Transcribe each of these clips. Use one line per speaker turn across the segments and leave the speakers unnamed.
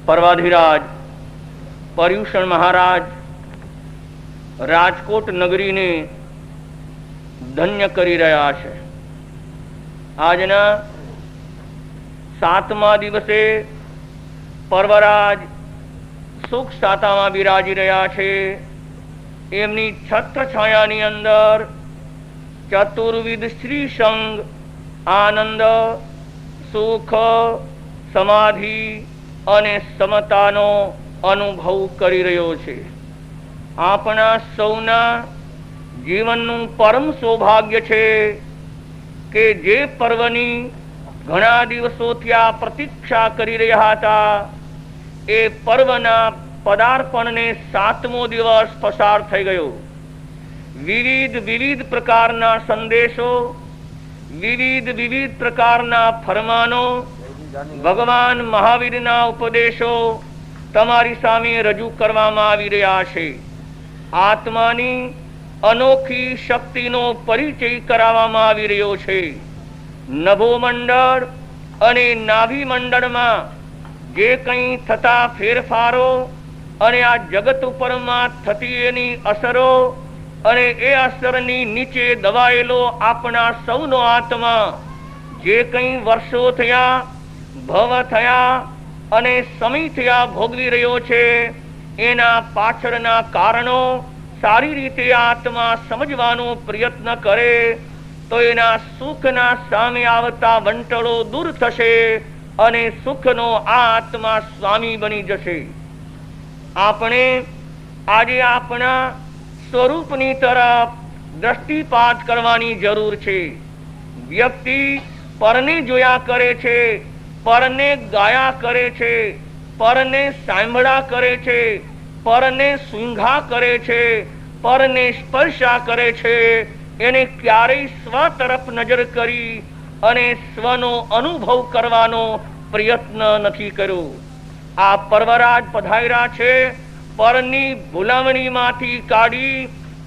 पर्वाधिराज पर्युषण महाराज राजकोट नगरी ने धन्य करी रह्या छे। आजना 7मा दिवसे पर्वराज सुख सातामां बिराजी रह्या छे। एमनी छत्र छायानी अंदर चतुर्विध श्री संग आनंद सुख समाधि अने समतानो अनुभव करी रह्यो छे। आपना सौना जीवननु परम सौभाग्य छे के जे पर्वनी घणा दिवसोथी आ प्रतीक्षा करी रह्या हता ए पर्वना पदार्पणने 7मो दिवस पसार थई गयो। विविध विविध प्रकारना संदेशो, विविध विविध प्रकारना फरमानो, भगवान महावीरना उपदेशो तमारी सामे रजू करवामां आवी रह्या छे। आत्मानी अनोखी शक्तिनो परिचय कराववामां आवी रह्यो छे। नभो मंडळ अने नाभि मंडळमां जे कंई थता फेरफारो अने आ जगत उपरमां थती एनी असरो अने ए असरनी नीचे दबायेलो आपणा सौनो आत्मा जे कंई वर्षो थया भव थया अने समय थया भोगवी रह्यो छे एना पाछळना कारणो सारी रीते आत्मा समजवानो प्रयत्न करे तो एना सुखना सामे आवता वंटळो दूर थशे अने सुखनो आत्मा स्वामी बनी जशे। आपणे आजे आपना स्वरूपनी तरफ दृष्टिपात करवानी जरूर छे। व्यक्ति परने जोया करे छे, परने गाया करे छे, परने सांभळा करे छे, परने सूंघा करे छे, परने स्पर्शा करे छे, एने क्यारेय स्व तरफ नजर करी अने स्वनो अनुभव करवानो प्रयत्न नथी कर्यो। आ पर्वराज पधार्या छे परनी भूलामणीमांथी काढी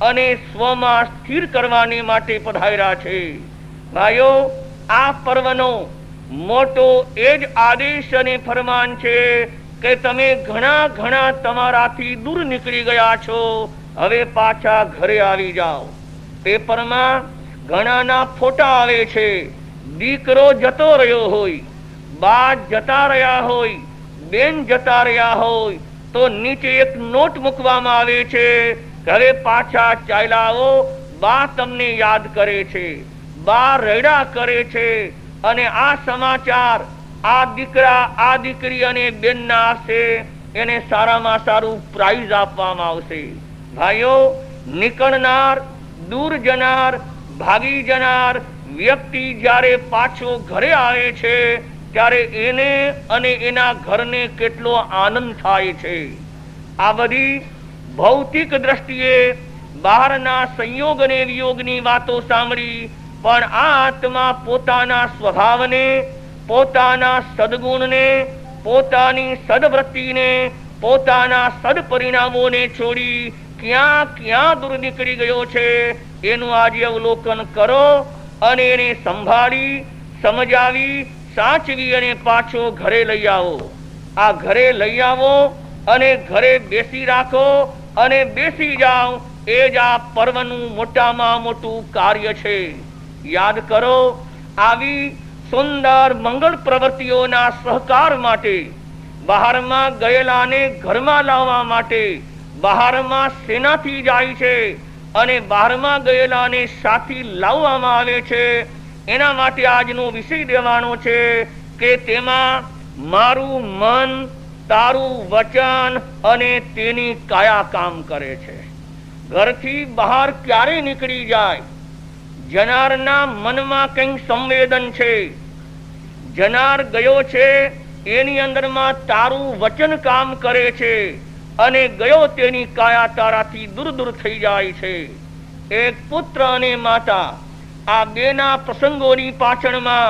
अने स्वमां स्थिर करवाने माटे पधार्या छे। भाईओ, आ पर्वनो मोटो एज आदेश अने फरमान छे के तमे घणा घणा तमाराथी दूर निकળી ગયા છો, હવે પાછા ઘરે આવી જાઓ। પેપરમાં ઘણાના ફોટા આવે છે। દીકરો જતો રહ્યો હોય, બા જતા રહ્યા હોય, બેન જતા રહ્યા હોય તો નીચે એક નોટ મૂકવામાં આવે છે કે હવે પાછા ચાલ્યા આવો, બા તમને યાદ કરે છે, બા રડ્યા કરે છે અને આ સમાચાર आ दीकरा आ दीकरी अने बेनना आपशे एने सारामां सारू प्राइज आपवामां आवशे। भाईओ, निकळनार, दूर जनार, भागी जनार व्यक्ति ज्यारे पाछो घरे आवे छे त्यारे एने अने एना घरने केटलो आनंद थाय छे। आ बधी भौतिक दृष्टिए बहारना संयोग अने वियोगनी वातो सांभळी पण आ आत्मा पोताना स्वभावने, पोताना सद्गुणने, पोतानी सद्वृत्तिने, पोताना सद्परिणामोने छोड़ी क्या क्या दूर निकળી ગયો છે એનું આજે અવલોકન કરો અને એને સંભાળી, સમજાવી, સાચવી અને પાછો ઘરે લઈ આવો। આ ઘરે લઈ આવો અને ઘરે બેસી રાખો અને બેસી જાઓ, એ જ આ પર્વનું મોટામાં મોટું કાર્ય છે। યાદ કરો, આવી सुंदर मंगल प्रवृत्तिओना सहकार माटे, बहारमां गयेलाने घरमां लाववा माटे बहारमां सेनाथी जाय छे अने बहारमां गयेलाने साथी लाववामां आवे छे। एना माटे आजनो विषय देवानो छे के तेमां मारू मन, तारू वचन अने तेनी काया काम करे छे। घरथी बहार क्यारे निकળી जाय, जनारना मनमा कंई संवेदन छे, जनार गयो छे एनी अंदरमां तारू वचन काम करे छे अने गयो तेनी काया ताराथी दूर दूर थई जाय छे। एक पुत्र अने माता आ बेना प्रसंगोनी पाछळमां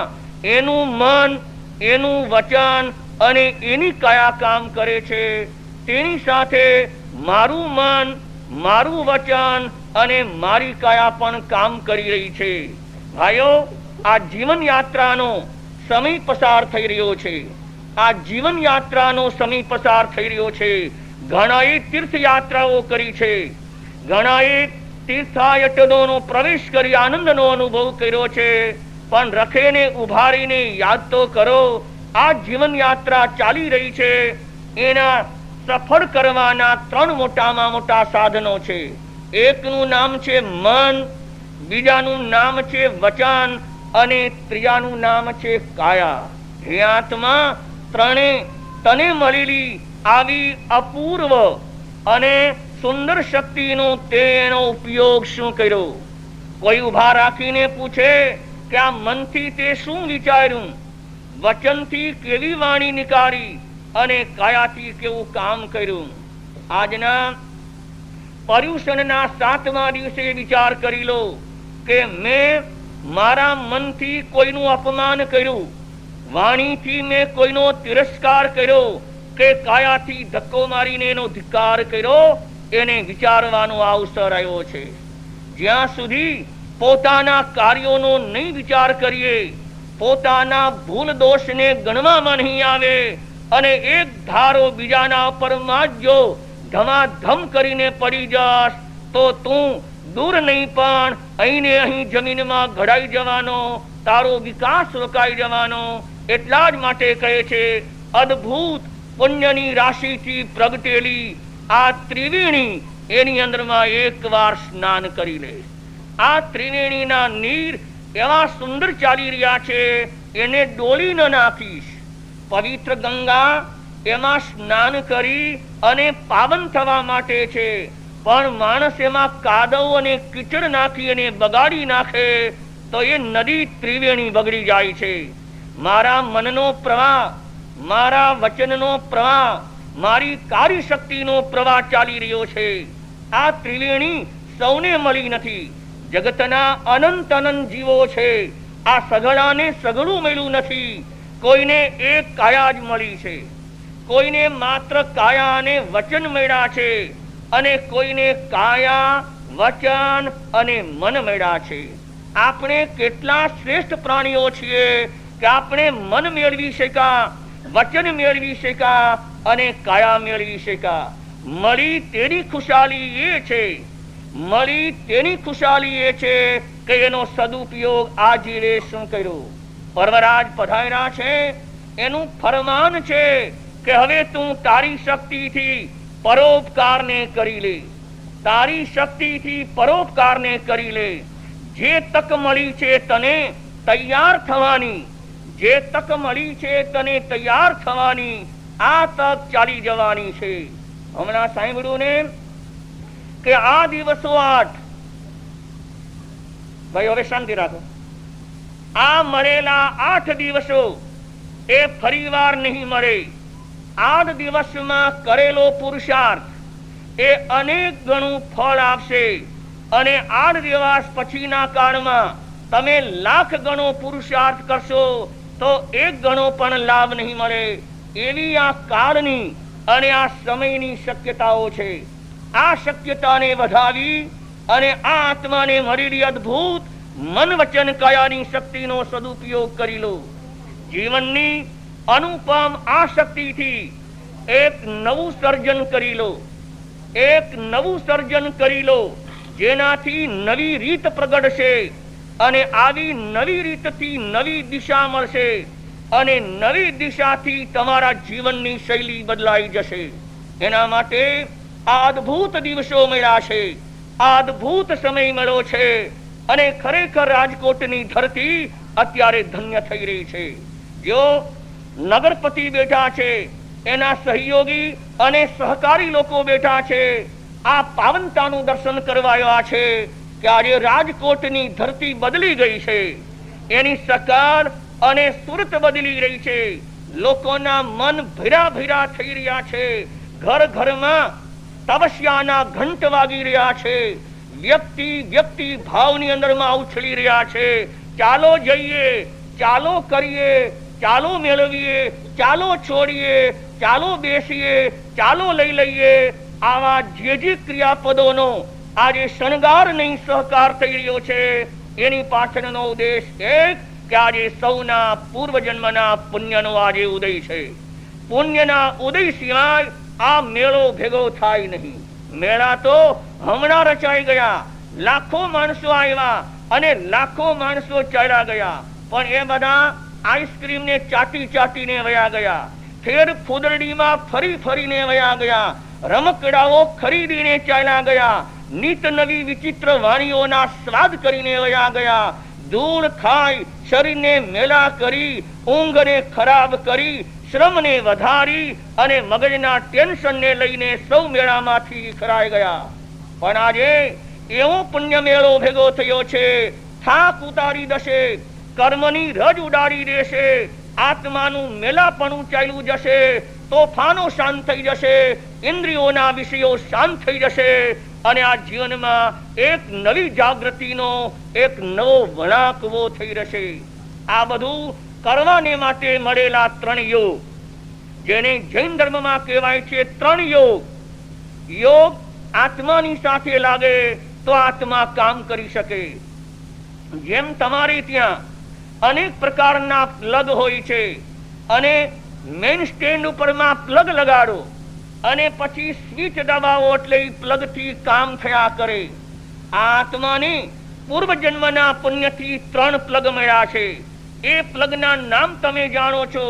एनु मन, एनु वचन अने एनी काया काम करे छे। तेनी साथे मारू मन, मारू वचन अने मारी काया पण काम करी रही छे। भाईओ, आ जीवन यात्रानो समय पसार थई रह्यो छे। આ જીવન યાત્રાનો સમય પસાર થઈ રહ્યો છે. ઘણાએ તીર્થયાત્રાઓ કરી છે, ઘણાએ તીર્થાટનોનો પ્રવેશ કરી આનંદનો અનુભવ કર્યો છે. પણ રખેને ઉભા રહીને યાદ તો કરો, આ જીવન યાત્રા ચાલી રહી છે. એના સફળ કરવાના 3 મોટામાં મોટા સાધનો છે. એકનું નામ છે મન, બીજાનું નામ છે વચન અને ત્રીજાનું નામ છે કાયા. હે આત્મા, ત્રણે તને મળેલી આવી અપૂર્વ અને સુંદર શક્તિનો તેનો ઉપયોગ શું કર્યો? કોઈ ઉભા રાખીને પૂછે કે આ મનથી તે શું વિચાર્યું, વચનથી કેવી વાણી નીકાળી અને કાયાથી કેવું કામ કર્યું? આજના પર્યુષણના 7મા દિવસે વિચાર કરી લો કે મેં મારા મનથી કોઈનું અપમાન કર્યું, વાણીથી મેં કોઈનો તિરસ્કાર કર્યો કે કાયાથી ધક્કો મારીને એનો ધિક્કાર કર્યો? એને વિચારવાનો અવસર આવ્યો છે. જ્યાં સુધી પોતાના કાર્યોનો નહીં વિચાર કરીએ, પોતાના ભૂલ દોષને ગણવામાં નહીં આવે અને એક ધારો બીજાના ઉપરમાં જો ધમાધમ કરીને પડી જાસ તો તું દૂર નહીં પણ અહીં ને અહીં જમીનમાં ઘડાઈ જવાનો, તારો વિકાસ રોકાઈ જવાનો. એટલા જ માટે કહે છે, અદ્ભુત પુણ્યની રાશિથી પ્રગટેલી આ ત્રિવેણી એની અંદરમાં એકવાર સ્નાન કરી લે. આ ત્રિવેણીના નીર એવા સુંદર ચાલી રહ્યા છે, એને ડોલી ન નાખીશ. પવિત્ર ગંગા એમાં સ્નાન કરી અને પાવન થવા માટે છે, પણ માણસ એમાં કાદવ અને કીચડ નાખી અને બગાડી નાખે તો એ નદી ત્રિવેણી બગડી જાય છે. મારા મનનો પ્રવાહ, મારા વચનનો પ્રવાહ, મારી કાર્યશક્તિનો પ્રવાહ ચાલી રહ્યો છે. આ ત્રિવેણી સૌને મળી નથી. જગતના અનંત અનંત જીવો છે, આ સઘળાને સઘળું મળ્યું નથી. કોઈને એક કાયા જ મળી છે, કોઈને માત્ર કાયા અને વચન મળ્યા છે, અને કોઈને કાયા, વચન અને મન મળ્યા છે. આપણે કેટલા શ્રેષ્ઠ પ્રાણીઓ છીએ કે આપણે મન મેળવી શક્યા, વચન મેળવી શક્યા અને કાયા મેળવી શક્યા. મળી તેની ખુશાલી એ છે, મળી તેની ખુશાલી એ છે કે એનો સદુપયોગ આ જીવે શું કર્યો? પર્વરાજ પધાર્યા છે, એનું ફરમાન છે કે હવે તું તારી શક્તિથી પરોપકારને કરી લે, તારી શક્તિથી પરોપકારને કરી લે. જે તક મળી છે તને તૈયાર થવાની, જે તક મળી છે તને તૈયાર થવાની, આ તક ચાલી જવાની છે. હમણાં સાંભળ્યું ને કે આ દિવસો 8, ભાઈ હવે શાંતિ રાખો, આ મળેલા 8 દિવસો એ ફરીવાર નહીં મળે. 8 દિવસમાં કરેલો પુરુષાર્થ એ અનેક ગણું ફળ આપશે, અને 8 દિવસ પછીના કાળમાં તમે લાખ ગણો પુરુષાર્થ કરશો તો 1 ગણો પણ લાભ નહીં મળે. એવી આ કાળની અને આ સમયની શક્યતાઓ છે. આ શક્યતાને વધાવી અને આ આત્માને મળેલી અદ્ભુત મન વચન કાયાની શક્તિનો સદુપયોગ કરી લો. જીવનની અનુપમ આ શક્તિથી એક નવું સર્જન કરી લો, એક નવું સર્જન કરી લો, જેનાથી નવી રીત પ્રગટશે અને આવી નવી રીતથી નવી દિશા મળશે અને નવી દિશાથી તમારા જીવનની શૈલી બદલાઈ જશે. એના માટે આ અદ્ભુત દિવસો મળ્યા છે, આ અદ્ભુત સમય મળ્યો છે અને ખરેખર રાજકોટની ધરતી અત્યારે ધન્ય થઈ રહી છે. જો નગરપતિ બેઠા છે, એના સહયોગી અને સહકારી લોકો બેઠા છે, આ પાવનતાનું દર્શન કરવા આવ્યા છે કે આજે રાજકોટની ધરતી બદલી ગઈ છે, એની સકાર અને સુરત બદલી રહી છે. લોકોના મન ભીરા ભીરા થઈ રહ્યા છે, ઘર ઘરમાં તપસ્યાના ઘંટ વાગી રહ્યા છે, વ્યક્તિ વ્યક્તિ ભાવની અંદરમાં ઉછળી રહ્યા છે. ચાલો જઈએ, ચાલો કરીએ, ચાલો મેળવીએ, ચાલો છોડીએ, ચાલો બેસીએ, ચાલો લઈ લઈએ. આવા જે ક્રિયાપદોનો આજે શણગાર નહીં સહકાર થઈ રહ્યો છે, એની પાછળનો ઉદ્દેશ એક કે આજે સૌના પૂર્વજન્મના પુણ્યનો આજે ઉદય છે. પુણ્યના ઉદય સિવાય આ મેળો ભેગો થાય નહીં. મેળા તો હમણાં રચાઈ ગયા, લાખો માણસો આવ્યા અને લાખો માણસો ચાલ્યા ગયા, પણ એ બધા આઈસ્ક્રીમ ને ચાટી ચાટીને વયા ગયા, ખેર ફૂદરડીમાં ફરી ફરીને વયા ગયા, રમકડાઓ ખરીદીને ચાલ્યા ગયા, નિત નવી વિચિત્ર વાણીઓના સ્વાદ કરીને વયા ગયા, ધૂળ ખાઈ શરીરને મેલા કરી, ઊંઘને ખરાબ કરી, શ્રમને વધારી અને મગજના ટેન્શનને લઈને સૌ મેળામાંથી ખરાઈ ગયા. પણ આજે એવો પુણ્ય મેળો ભેગો થયો છે, થાક ઉતારી દેશે, કર્મની રજ ઉડાડી દેશે, આત્માનું મેલાપણું ચાલ્યું જશે, તોફાનો શાંત થઈ જશે, ઇન્દ્રિયોના વિષયો શાંત થઈ જશે અને આ જીવનમાં એક નવી જાગૃતિનો એક નવો વળાંક ઉભો થઈ રહેશે. આ બધું કરવાને માટે મળેલા 3 યોગ, જેને જૈન ધર્મમાં કહેવાય છે 3 યોગ. યોગ આત્માની સાથે લાગે તો આત્મા કામ કરી શકે. જેમ તમારે ત્યાં અનેક પ્રકારના પ્લગ હોય છે અને મેઇન સ્ટેન્ડ ઉપરમાં પ્લગ લગાડો અને પછી સ્વિચ દબાવો એટલે એ પ્લગથી કામ થયા કરે. આ આત્માને પૂર્વજન્મના પુણ્યથી 3 પ્લગ મળ્યા છે. એ પ્લગના નામ તમે જાણો છો,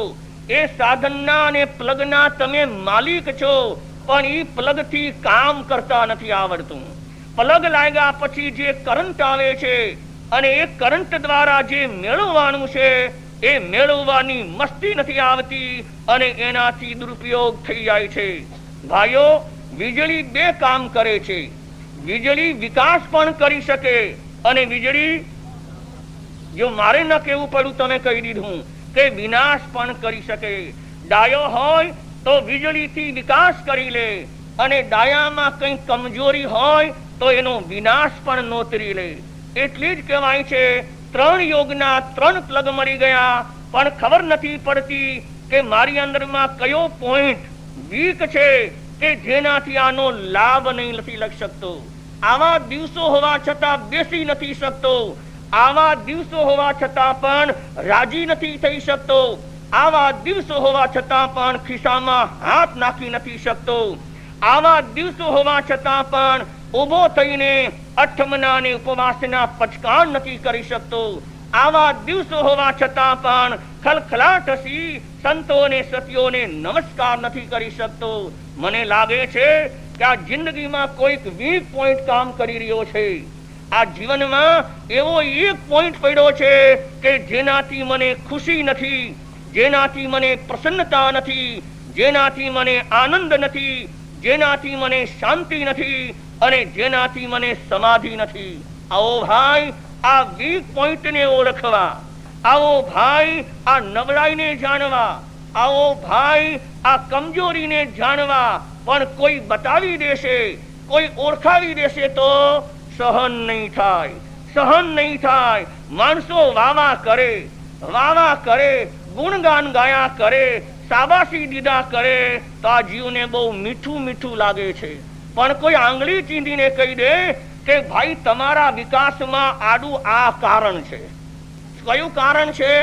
એ સાધનના અને પ્લગના તમે માલિક છો, પણ એ પ્લગથી કામ કરતા નથી આવડતું. પ્લગ લાગ્યા પછી જે કરંટ આવે છે અને એ કરંટ દ્વારા જે મેળવવાનું છે એ મેળવવાની મસ્તી નથી આવતી અને એનાથી દુરુપયોગ થઈ જાય છે. ભાઈઓ, વીજળી 2 કામ કરે છે. વીજળી વિકાસ પણ કરી શકે અને વીજળી, જો મારે ન કહેવું પડ્યું તમે કહી દીધું કે વિનાશ પણ કરી શકે. ડાયો હોય તો વીજળીથી વિકાસ કરી લે અને ડાયામાં કઈ કમજોરી હોય તો એનો વિનાશ પણ નોતરી લે. એટલી જ કહેવાય છે 3 યોગના 3 પ્લગ મળી ગયા, પણ ખબર નથી પડતી કે મારી અંદરમાં કયો પોઈન્ટ વીક છે કે જેનાથી આનો લાભ નહીં નથી લઈ શકતો. આવા દિવસો હોવા છતાં બેસી નથી શકતો, આવા દિવસો હોવા છતાં પણ રાજી નથી થઈ શકતો, આવા દિવસો હોવા છતાં પણ ખિસ્સામાં હાથ નાખી નથી શકતો, આવા દિવસો હોવા છતાં પણ ઉભો થઈને અઠમના અને ઉપવાસના પચકાણ નથી કરી શકતો, આવા દિવસો હોવા છતાં પણ ખલખલાટ હસી સંતો અને સતીઓને નમસ્કાર નથી કરી શકતો. મને લાગે છે કે આ જિંદગીમાં કોઈક વીક પોઈન્ટ કામ કરી રહ્યો છે. આ જીવનમાં એવો એક પોઈન્ટ પડ્યો છે કે જેનાથી મને ખુશી નથી, જેનાથી મને પ્રસન્નતા નથી, જેનાથી મને આનંદ નથી, જેનાથી મને શાંતિ નથી અને જેનાથી મને સમાધિ નથી. આવો ભાઈ આ વીક પોઈન્ટને ઓળખવા, આવો ભાઈ આ નબળાઈને જાણવા, આવો ભાઈ આ કમજોરીને જાણવા, પણ કોઈ બતાવી દેશે, કોઈ ઓળખાવી દેશે તો સહન નહીં થાય, સહન નહીં થાય. માણસો વાવા કરે, ગુણગાન ગાયા કરે, શાબાશી દીધા કરે તો આ જીવને બહુ મીઠું મીઠું લાગે છે. પણ કોઈ આંગળી ચીંધીને કહી દે કે ભાઈ તમારા વિકાસમાં આડું આ કારણ છે. કયું કારણ છે?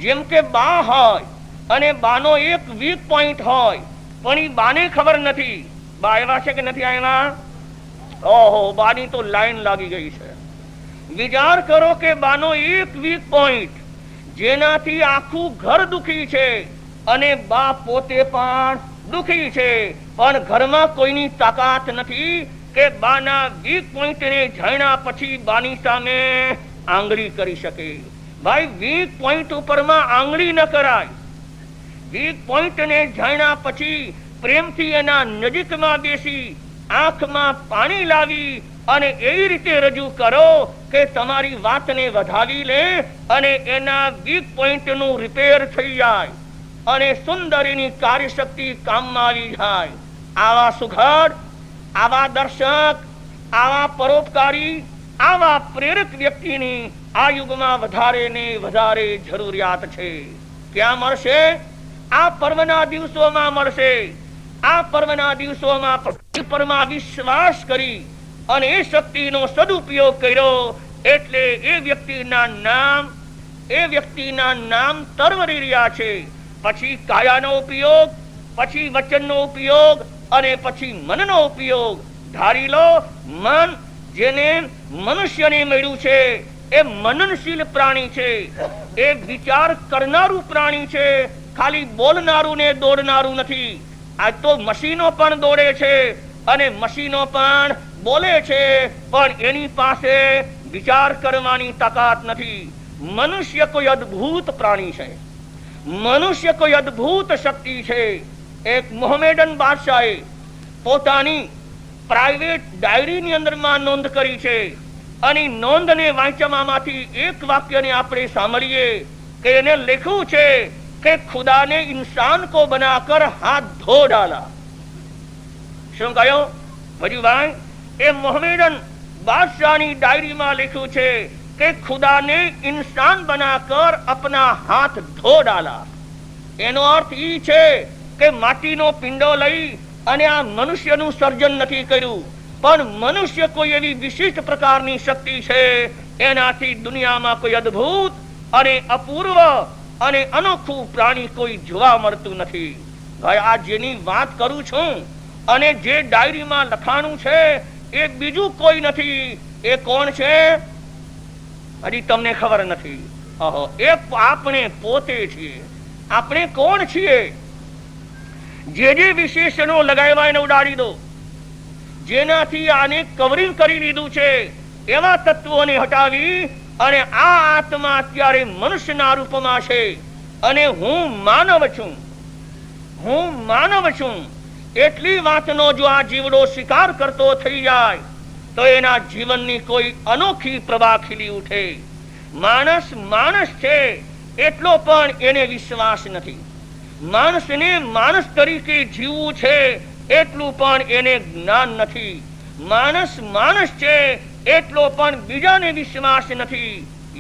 જેમ કે બા હોય અને બાનો એક વીક પોઈન્ટ હોય, પણ એ બાને ખબર નથી. બા આવ્યા છે કે નથી આવ્યા? ઓહો, બાની તો લાઈન લાગી ગઈ છે. વિચાર કરો કે બાનો એક વીક પોઈન્ટ જેનાથી આખું ઘર દુખી છે અને બા પોતે પણ દુખી છે, પણ ઘરમાં કોઈની તાકાત નથી કે બાના વીક પોઈન્ટને જાણ્યા પછી બાની સામે આંગળી કરી શકે. ભાઈ, વીક પોઈન્ટ ઉપરમાં આંગળી ન કરાય. વીક પોઈન્ટને જાણ્યા પછી પ્રેમથી એના નજીકમાં બેસી આંખમાં પાણી લાવી અને એવી રીતે રજૂ કરો કે તમારી વાતને વધાવી લે અને એના વીક પોઈન્ટનું રિપેર થઈ જાય અને સુંદર એની કાર્યશક્તિ કામમાં આવી જાય. આવા સુઘડ, આવા દર્શક, આવા પરોપકારી, આવા પ્રેરક વ્યક્તિની આ યુગમાં વધારે ને વધારે જરૂરિયાત છે. ક્યાં મળશે? આ પર્વના દિવસોમાં મળશે. આ પર્વના દિવસોમાં પરમાં વિશ્વાસ કરી અને એ શક્તિનો સદુપયોગ કર્યો એટલે એ વ્યક્તિના નામ તરવરી રહ્યા છે. પછી કાયાનો ઉપયોગ, પછી વચનનો ઉપયોગ અને પછી મનનો ઉપયોગ. ધારી લો, મન જેને મનુષ્યને મળ્યું છે એ મનનશીલ પ્રાણી છે, એ વિચાર કરનારું પ્રાણી છે, ખાલી બોલનારું ને દોડનારું નથી. આજ તો મશીનો પણ દોડે છે અને મશીનો પણ બોલે છે, પણ એની પાસે વિચાર કરવાની તાકાત નથી. મનુષ્ય કોઈ અદ્ભુત પ્રાણી છે, મનુષ્ય કોઈ અદ્ભુત શક્તિ છે. એક મોહમેડન બાદશાહે પોતાની પ્રાઇવેટ ડાયરીની અંદરમાં નોંધ કરી છે અને નોંધને વાંચવામાંથી એક વાક્યને આપણે સાંભળીએ કે એને લખ્યું છે કે ખુદા ને इंसान को बनाकर हाथ धो डाला. શું કહ્યું ભજુભાઈ? એ મોહમેડન બાદશાહની ડાયરીમાં લખ્યું છે કે ખુદા ને इंसान बनाकर अपना हाथ धो डाला. એનો અર્થ એ છે કે માટીનો પિંડો લઈ અને આ મનુષ્યનું સર્જન નથી કર્યું, પણ મનુષ્ય કોઈ એવી વિશિષ્ટ પ્રકારની શક્તિ છે, એનાથી દુનિયામાં કોઈ અદ્ભુત અને અપૂર્વ અને અનોખું પ્રાણી કોઈ જોવા મળતું નથી. ભાઈ, આ જેની વાત કરું છું અને જે ડાયરીમાં લખાણું છે એ બીજું કોઈ નથી. એ કોણ છે હજી તમને ખબર નથી. એ આપણે પોતે છીએ. આપણે કોણ છીએ? જે જે વિશેષણો લગાવ્યા એને ઉડાડી દો. જેનાથી આને કવરિંગ કરી લીધું છે એવા તત્વોને હટાવી અને આ આત્મા અત્યારે મનુષ્યના રૂપમાં છે અને હું માનવ છું, હું માનવ છું. એટલી વાતનો જો આ જીવડો સ્વીકાર કરતો થઈ જાય તો એના જીવનની કોઈ અનોખી પ્રભા ખીલી ઉઠે. માણસ માણસ છે એટલો પણ એને વિશ્વાસ નથી. માણસને માણસ તરીકે જીવવું છે એટલું પણ એને જ્ઞાન નથી. માણસ માણસ છે એટલો પણ બીજાને વિશ્વાસ નથી.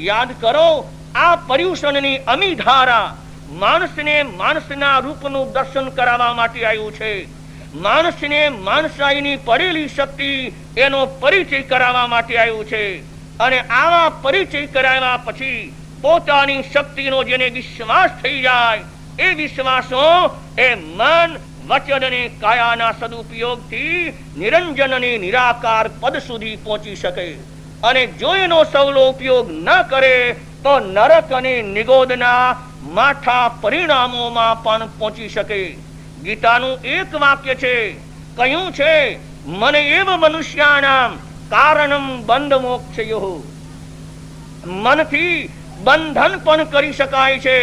યાદ કરો, આ પર્યુષણની અમી ધારા માણસને માણસના રૂપનું દર્શન કરાવવા માટે આવ્યું છે. માણસને માણસાઈની પડેલી શક્તિ એનો પરિચય કરાવવા માટે આવ્યું છે. અને આવા પરિચય કરાવ્યા પછી પોતાની શક્તિનો જેને વિશ્વાસ થઈ જાય એ વિશ્વાસો એ મન, વચન અને કાયાના સદુપયોગથી નિરંજન અને નિરાકાર પદ સુધી પહોંચી શકે. અને જો એનો સવલો ઉપયોગ ન કરે તો નરક અને નિગોદના માઠા પરિણામોમાં પણ પહોંચી શકે. ગીતાનું એક વાક્ય છે, કહ્યું છે, મને એવ મનુષ્યાનામ કારણમ બંધ મોક્ષયો. મનથી બંધન પણ કરી શકાય છે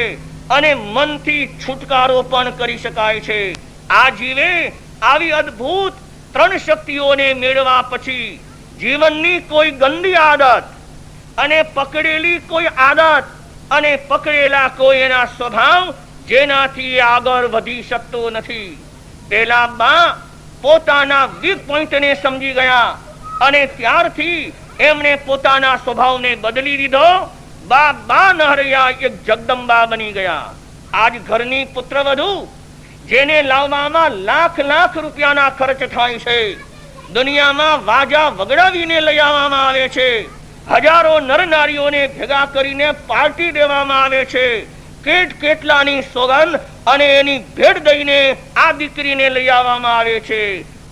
અને મનથી છુટકારો પણ કરી શકાય છે. આ જીવે આવી અદ્ભુત ત્રણ શક્તિઓને મેળવા પછી જીવનની કોઈ ગંદી આદત અને પકડેલી કોઈ આદત અને પકડેલા કોઈ એના સ્વભાવ જેનાથી આગળ વધી શકતો નથી. પેલા બા પોતાના વીક પોઈન્ટને સમજી ગયા અને ત્યારથી એમણે પોતાના સ્વભાવને બદલી દીધો. બા ન રહ્યા, એક જગદંબા બની ગયા. આજ ઘરની પુત્રવધુ જેને લાવવામાં લાખ લાખ રૂપિયાના ખર્ચ થાય છે, દુનિયામાં વાજા વગડાવીને લઈ આવવામાં આવે છે, હજારો નર નારીઓને ભેગા કરીને પાર્ટી દેવામાં આવે છે, કેટલાની સોગંદ અને એની ભેટ દઈને આ દીકરીને લઈ આવવામાં આવે છે.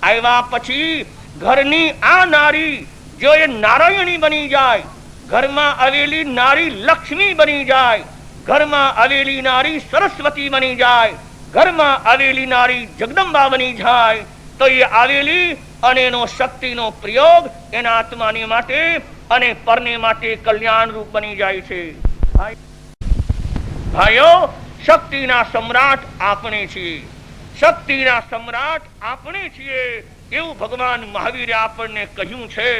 આવ્યા પછી ઘરની આ નારી જો એ નારાયણી બની જાય, ઘરમાં આવેલી નારી લક્ષ્મી બની જાય, ઘરમાં આવેલી નારી સરસ્વતી બની જાય, ઘરમાં આવેલી નારી જગદંબા બની જાય, તો એ આવેલી અને એનો શક્તિનો પ્રયોગ એના આત્માને માટે અને પરને માટે કલ્યાણ રૂપ બની જાય છે. ભાઈઓ, શક્તિના સમ્રાટ આપણે છીએ. શક્તિના સમ્રાટ આપણે છીએ એવું ભગવાન મહાવીરે આપણને કહ્યું છે.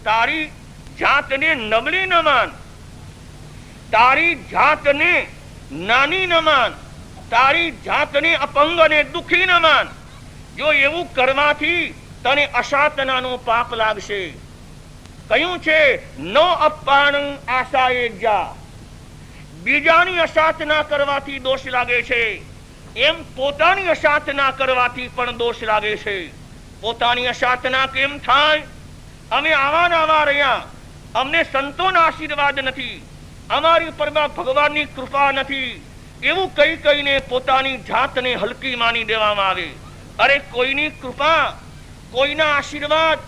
તારી જાતને નબળી ન માન, તારી જાતને નાની ન માન, તારી જાતને અપંગ અને દુખી ન માન. જો એવું કરવાથી તને અસાતનાનો પાપ લાગશે. કહ્યું છે, નો અપાણ આશાએ જા. બીજાની અસાધના કરવાથી દોષ લાગે છે, એમ પોતાની અસાધના કરવાથી પણ દોષ લાગે છે. પોતાની અસાધના કેમ થાય? અમે આવા ને આવા રહ્યા, અમને સંતોના આશીર્વાદ નથી, અમારી પર ભગવાનની કૃપા નથી, એવું કઈ કઈને પોતાની જાતને હલકી માની દેવામાં આવે. અરે કોઈની કૃપા, કોઈના આશીર્વાદ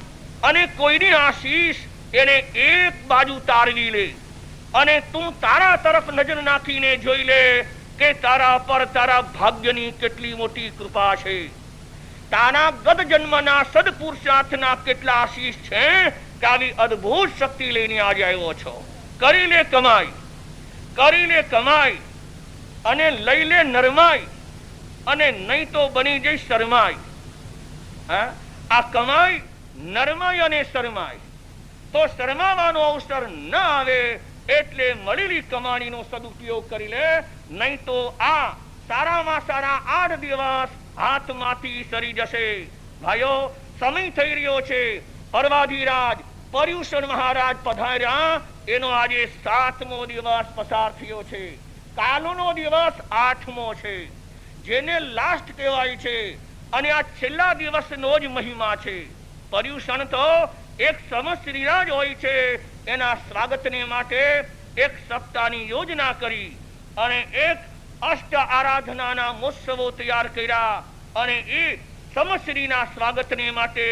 અને કોઈની આશીષ એને એક બાજુ તારવી લે અને તું તારા તરફ નજર નાખીને જોઈ લે કે તારા પર તારા ભાગ્યની કેટલી મોટી કૃપા છે, તારા ગત જન્મના સદપુરુષાર્થના કેટલા આશીષ છે કે આવી અદ્ભુત શક્તિ લઈને આજે આવ્યો છો. કરી લે કમાઈ, કરી લે કમાઈ અને લઈ લે નરમાઈ, અને નહીં તો બની જઈ શરમાઈ. આ કમાઈ, નરમાઈ અને શરમાઈ, તો શરમાવાનો અવસર ન આવે એટલે મળેલી કમાણીનો સદુપયોગ કરી લે, નહીં તો આ સારામાં સારા 8 દિવસ હાથમાંથી સરી જશે. ભાઈઓ, સમય થઈ રહ્યો છે. પર્વાધિરાજ પર્યુષણ મહારાજ પધાર્યા, એનો આજે 7મો દિવસ પસાર થયો છે. કાલનો દિવસ 8મો છે, જેને લાસ્ટ કહેવાય છે, અને આ છેલ્લા દિવસનો જ મહિમા છે. પર્યુષણ તો એક સમશ્રીરાજ હોય છે. એના સ્વાગતને માટે એક સપ્તાહની યોજના કરી અને એક અષ્ટ આરાધનાના મહોત્સવો તૈયાર કર્યા, અને એ સમશ્રીના સ્વાગતને માટે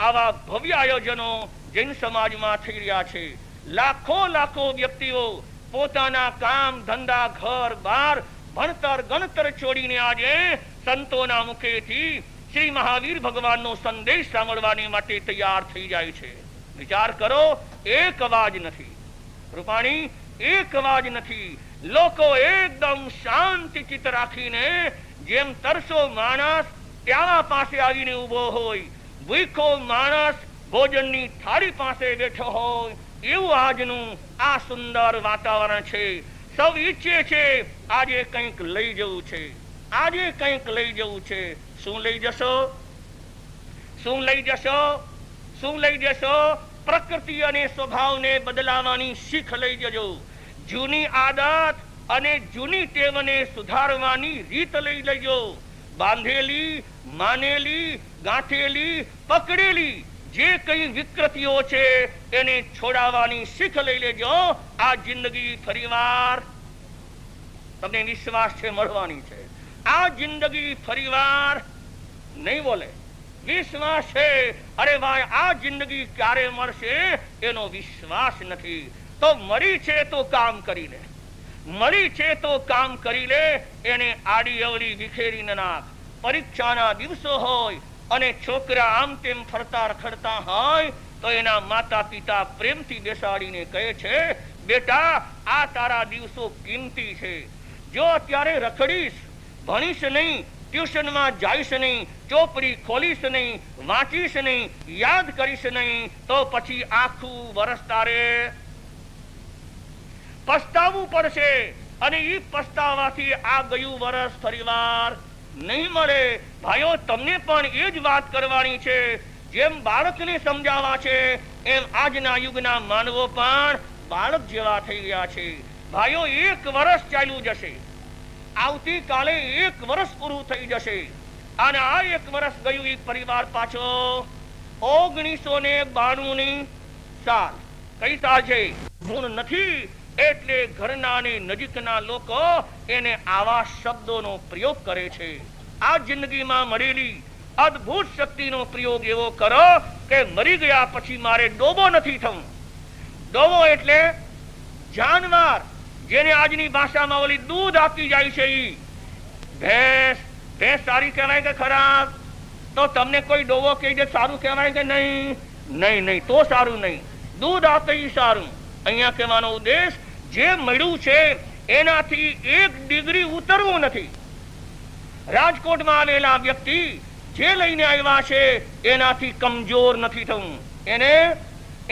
આવા ભવ્ય આયોજનો જૈન સમાજમાં થઈ રહ્યા છે. લાખો લાખો વ્યક્તિઓ પોતાના કામ ધંધા, ઘર બાર, ભણતર ગણતર છોડીને આજે સંતોના મુખેથી શ્રી મહાવીર ભગવાનનો સંદેશ સાંભળવાની માટે તૈયાર થઈ જાય છે. વિચાર કરો, એક અવાજ નથી રૂપાણી, એક અવાજ નથી. લોકો એકદમ શાંતિ ચિત્ત રાખીને, જેમ તરસો માણસ પ્યાલા પાસે આવીને ઉભો હોય, ભૂખો માણસ ભોજનની થાળી પાસે બેઠો હોય, એવું આજનું આ સુંદર વાતાવરણ છે. સૌ ઈચ્છે છે આજે કંઈક લઈ જવું છે, આજે કંઈક લઈ જવું છે. શું લઈ જશો? શું લઈ જશો? શું લઈ જશો? પ્રકૃતિ અને સ્વભાવને બદલાવાની શીખ લઈ જજો. જૂની આદત અને જૂની ટેવને સુધારવાની રીત લઈ લેજો. બાંધેલી, માનેલી, ગાંઠેલી, પકડેલી જે કઈ વિકૃતિઓ છે એને છોડાવવાની શીખ લઈ લેજો. આ જિંદગી ફરીવાર, તમને વિશ્વાસ છે, મળવાની છે. આ જિંદગી ફરીવાર નહીં બોલે, વિશ્વાસ છે. અરે ભાઈ, આ જિંદગી ક્યારે મળશે એનો વિશ્વાસ નથી. તો મળી છે તો કામ કરી લે, મળી છે તો કામ કરી લે. એને આડી અવળી વિખેરી ન નાખ. પરીક્ષાના દિવસો હોય અને છોકરા આમ તેમ ફરતા રખડતા હોય તો એના માતા પિતા પ્રેમથી બેસાડીને કહે છે, બેટા, આ તારા દિવસો કિંમતી છે. જો અત્યારે રખડીશ, ભણીશ નહીં, ટ્યુશનમાં જઈશ નહીં, ચોપડી ખોલીશ નહીં, વાંચીશ નહીં, યાદ કરીશ નહીં, તો પછી આખું વર્ષ તારે પસ્તાવવું પડશે. અને એ પસ્તાવાથી આ ગયું વર્ષ ફરીવાર નહીં મળે. ભાઈઓ, તમને પણ એ જ વાત કરવાની છે. જેમ બાળકને સમજાવવા છે, એમ આજના યુગના માનવો પણ બાળક જેવા થઈ ગયા છે. ભાઈઓ, 1 વર્ષ ચાલ્યું જશે, આવતીકાલે 1 વર્ષ પૂરું થઈ જશે, અને આ 1 વર્ષ ગયું એ પરિવાર પાછો 1992ની સાલ. કઈ સાલ છે? ગુણ નથી એટલે ઘરના અને નજીકના લોકો એને આવા શબ્દોનો પ્રયોગ કરે છે. આ જિંદગીમાં મળેલી અદ્ભુત શક્તિનો પ્રયોગ એવો કરો કે મરી ગયા પછી મારે ડોબો નથી થવું. ડોબો એટલે જાનવર, જેને આજની ભાષામાં ઓલી દૂધ આપી જાય છે. ભેંસ, ભેંસ સારી કહેવાય કે ખરાબ? તો તમને કોઈ ડોબો કહી દે સારું કહેવાય કે નહીં? નહીં, નહીં, તો સારું નહીં. દૂધ આપે એ સારું. અહીંયા કહેવાનો ઉદ્દેશ, જે મળ્યું છે એનાથી 1 ડિગ્રી ઉતરવું નથી. રાજકોટમાં આવેલા વ્યક્તિ જે લઈને આવ્યા છે એનાથી કમજોર નથી થવું. એને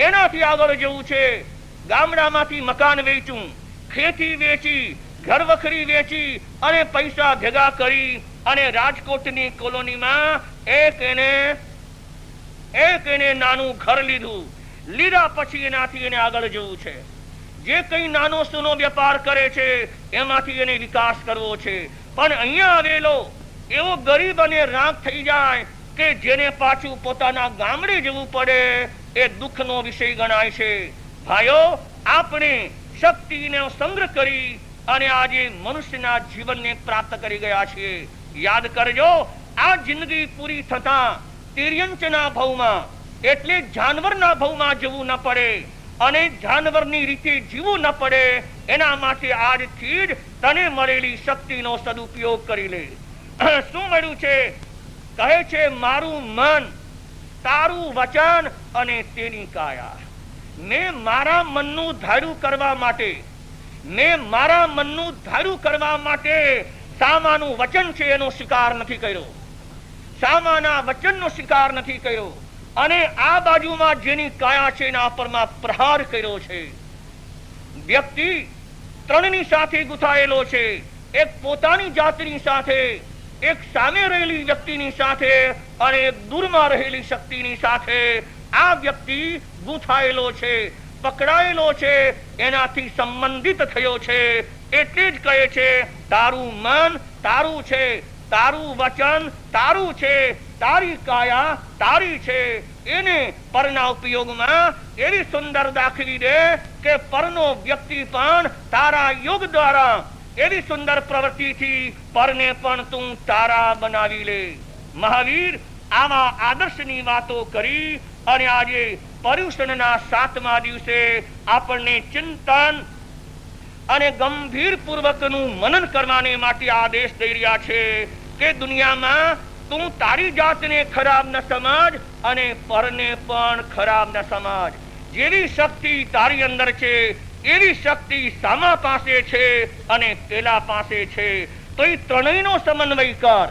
એનાથી આગળ જવું છે. ગામડામાંથી મકાન વેચું, ખેતી વેચી, ઘર વખરી વેચી અને પૈસા ભેગા કરી અને રાજકોટની કોલોનીમાં એક એને નાનું ઘર લીધું. લીધા પછી એનાથી એને આગળ જવું છે. જે કઈ નાનો સૂનો વેપાર કરે છે એમાંથી એને વિકાસ કરવો છે. પણ અહીંયા આવેલો એવો ગરીબ અને રાખ થઈ જાય કે જેને પાછું પોતાના ગામડે જવું પડે, એ દુઃખનો વિષય ગણાય છે. ભાઈઓ, આપણે શક્તિનો સંગ્રહ કરી અને આજે મનુષ્યના જીવનને પ્રાપ્ત કરી ગયા છીએ. યાદ કરજો, આ જિંદગી પૂરી થતા તિર્યંચના ભવમાં એટલે જાનવરના ભવમાં જવું ન પડે અને જાનવરની રીતે જીવવું ન પડે. એના માટે આજથી જ તને મળેલી શક્તિનો સદુપયોગ કરી લે. શું મળ્યું છે? કહે છે, મારું મન, તારું વચન અને તેની કાયા. મેં મારા મનનું ધાર્યું કરવા માટે, મેં મારા મનનું ધાર્યું કરવા માટે સામાનું વચન છે એનો સ્વીકાર નથી કર્યો, સામાના વચનનો સ્વીકાર નથી કર્યો, અને આ બાજુમાં જેની કાયા છે એના પરમાં પ્રહાર કર્યો છે. વ્યક્તિ ત્રણની સાથે ગુથાયેલો છે. એક પોતાની જાતની સાથે, એક સામે રહેલી વ્યક્તિની સાથે અને એક દૂરમાં રહેલી શક્તિની સાથે આ વ્યક્તિ ગૂંથાયેલો છે, પકડાયેલો છે, એનાથી સંબંધિત થયો છે. એટલે જ કહે છે, તારું મન તારું છે, તારું વચન તારું છે, તારી કાયા તારી છે. એને પરના ઉપયોગમાં એવી સુંદર દાખવી દે કે પરનો વ્યક્તિ પણ તારા યોગ દ્વારા એવી સુંદર પ્રવૃત્તિથી પરને પણ તું તારા બનાવી લે. મહાવીર આવા આદર્શની વાતો કરી અને આજે પર્યુષણના 7મા દિવસે આપણને ચિંતન અને ગંભીર પૂર્વકનું મનન કરવાને માટે આદેશ દઈ રહ્યા છે કે દુનિયામાં તું તારી જાતને ખરાબ ન સમજ અને પરને પણ ખરાબ ન સમજ. જેવી શક્તિ તારી અંદર છે એવી શક્તિ સામા પાસે છે અને પેલા પાસે છે. તો એ ત્રણેયનો સમન્વય કર,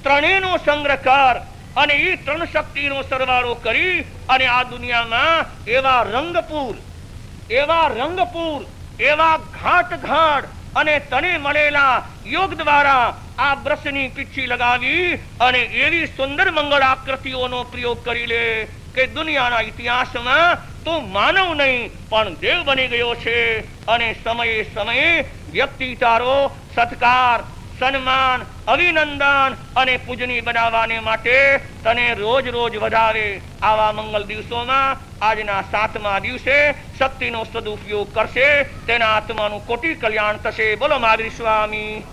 ત્રણેયનો સંગ્રહ કર અને એ ત્રણ શક્તિનો સરવાળો કરી અને આ દુનિયામાં એવા રંગપુર, એવા રંગપુર, એવા ઘાટ ઘાટ અને તને મળેલા યોગ દ્વારા આ બ્રશની પીછી લગાવી અને એવી સુંદર મંગળ આકૃતિઓનો પ્રયોગ કરી લે કે દુનિયાના ઇતિહાસમાં તું માનવ નહીં પણ દેવ બની ગયો છે. અને સમયે સમયે વ્યક્તિ તારો સત્કાર, સન્માન, અભિનંદન અને પૂજની બનાવવાને માટે તને રોજ રોજ વધારે. આવા મંગલ દિવસોમાં આજના 7મા દિવસે શક્તિનો સદુપયોગ કરશે, તેના આત્માનું કોટી કલ્યાણ થશે. બોલો મહાવીર સ્વામી.